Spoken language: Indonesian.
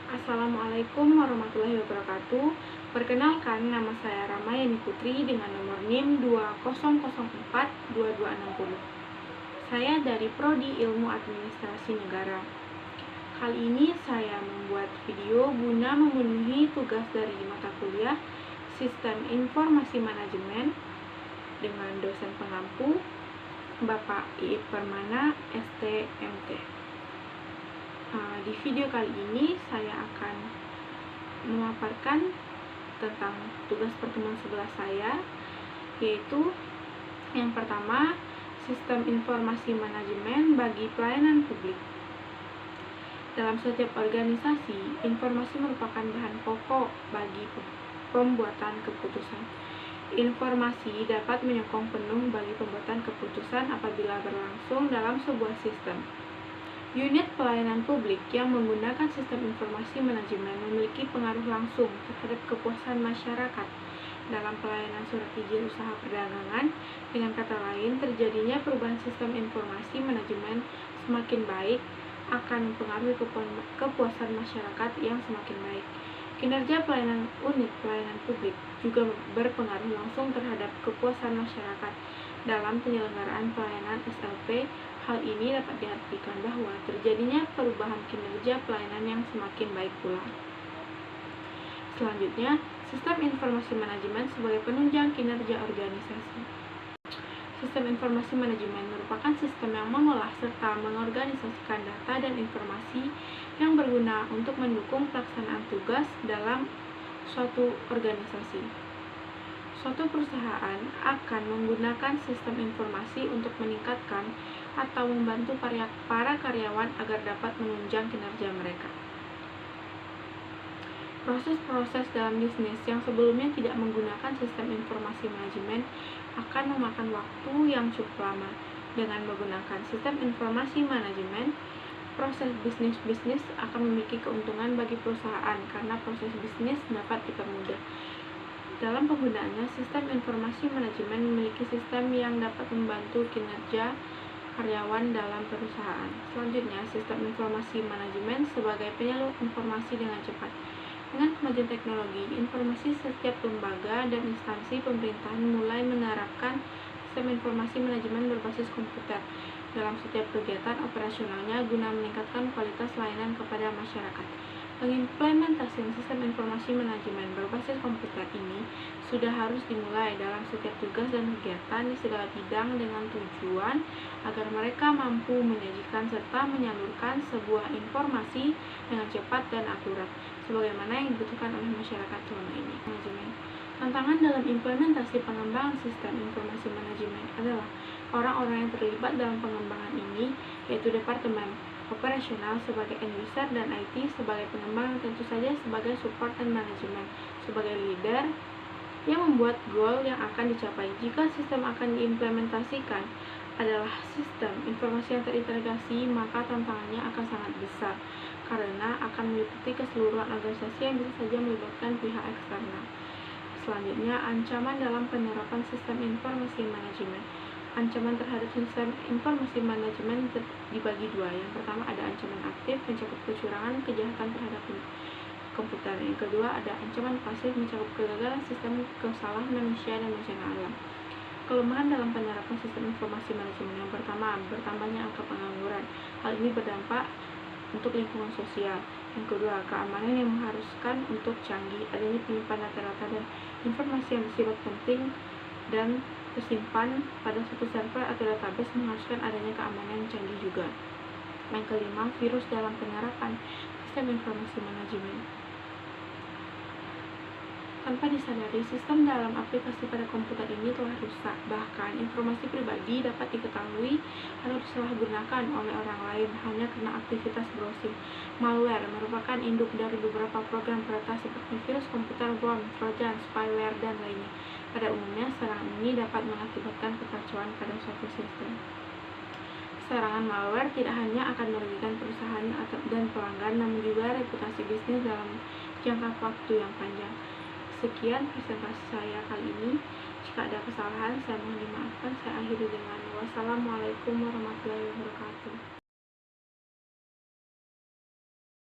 Assalamualaikum warahmatullahi wabarakatuh. Perkenalkan, nama saya Ramayani Putri dengan nomor NIM 20042260. Saya dari Prodi Ilmu Administrasi Negara. Kali ini saya membuat video guna memenuhi tugas dari mata kuliah Sistem Informasi Manajemen dengan dosen pengampu Bapak Iip Permana, ST.MT. Di video kali ini saya akan memaparkan tentang tugas pertemuan 11 saya, yaitu yang pertama, sistem informasi manajemen bagi pelayanan publik. Dalam setiap organisasi, informasi merupakan bahan pokok bagi pembuatan keputusan. Informasi dapat menyokong penuh bagi pembuatan keputusan apabila berlangsung dalam sebuah sistem. Unit pelayanan publik yang menggunakan sistem informasi manajemen memiliki pengaruh langsung terhadap kepuasan masyarakat dalam pelayanan surat izin usaha perdagangan. Dengan kata lain, terjadinya perubahan sistem informasi manajemen semakin baik akan mempengaruhi kepuasan masyarakat yang semakin baik. Kinerja pelayanan unit pelayanan publik juga berpengaruh langsung terhadap kepuasan masyarakat dalam penyelenggaraan pelayanan SLP. Hal ini dapat diartikan bahwa terjadinya perubahan kinerja pelayanan yang semakin baik pula. Selanjutnya, sistem informasi manajemen sebagai penunjang kinerja organisasi. Sistem informasi manajemen merupakan sistem yang mengolah serta mengorganisasikan data dan informasi yang berguna untuk mendukung pelaksanaan tugas dalam suatu organisasi. Suatu perusahaan akan menggunakan sistem informasi untuk meningkatkan atau membantu para karyawan agar dapat menunjang kinerja mereka. Proses-proses dalam bisnis yang sebelumnya tidak menggunakan sistem informasi manajemen akan memakan waktu yang cukup lama. Dengan menggunakan sistem informasi manajemen, proses bisnis akan memiliki keuntungan bagi perusahaan karena proses bisnis dapat dipermudah. Dalam penggunaannya, sistem informasi manajemen memiliki sistem yang dapat membantu kinerja karyawan dalam perusahaan. Selanjutnya, sistem informasi manajemen sebagai penyalur informasi dengan cepat. Dengan kemajuan teknologi, informasi setiap lembaga dan instansi pemerintahan mulai menerapkan sistem informasi manajemen berbasis komputer dalam setiap kegiatan operasionalnya guna meningkatkan kualitas layanan kepada masyarakat. Pengimplementasian sistem informasi manajemen berbasis komputer ini sudah harus dimulai dalam setiap tugas dan kegiatan di segala bidang dengan tujuan agar mereka mampu menyajikan serta menyalurkan sebuah informasi dengan cepat dan akurat, sebagaimana yang dibutuhkan oleh masyarakat selama ini. Tantangan dalam implementasi pengembangan sistem informasi manajemen adalah orang-orang yang terlibat dalam pengembangan ini, yaitu Departemen Operasional sebagai end user dan IT sebagai pengembang, tentu saja sebagai support dan manajemen sebagai leader yang membuat goal yang akan dicapai. Jika sistem akan diimplementasikan adalah sistem informasi yang terintegrasi, maka tantangannya akan sangat besar karena akan meliputi keseluruhan organisasi yang bisa saja melibatkan pihak eksternal. Selanjutnya, ancaman dalam penerapan sistem informasi manajemen. Ancaman terhadap sistem informasi manajemen dibagi dua. Yang pertama ada ancaman aktif mencakup kecurangan, kejahatan terhadap komputer. Yang kedua ada ancaman pasif mencakup kegagalan sistem, kesalahan manusia, dan bencana alam. Kelemahan dalam penerapan sistem informasi manajemen. Yang pertama, bertambahnya angka pengangguran. Hal ini berdampak untuk lingkungan sosial. Yang kedua, keamanan yang mengharuskan untuk canggih, adanya penyimpanan data dan informasi yang bersifat penting dan tersimpan pada suatu server atau database mengharuskan adanya keamanan yang canggih juga. Yang kelima, virus dalam penerapan sistem informasi manajemen. Tanpa disadari, sistem dalam aplikasi pada komputer ini telah rusak. Bahkan, informasi pribadi dapat diketahui atau disalahgunakan oleh orang lain hanya karena aktivitas browsing. Malware merupakan induk dari beberapa program peretas seperti virus komputer, worm, trojan, spyware, dan lainnya. Pada umumnya, serangan ini dapat mengakibatkan kekacauan pada suatu sistem. Serangan malware tidak hanya akan merugikan perusahaan dan pelanggan, namun juga reputasi bisnis dalam jangka waktu yang panjang. Sekian presentasi saya kali ini. Jika ada kesalahan, saya mohon dimaafkan. Saya akhiri dengan wassalamualaikum warahmatullahi wabarakatuh.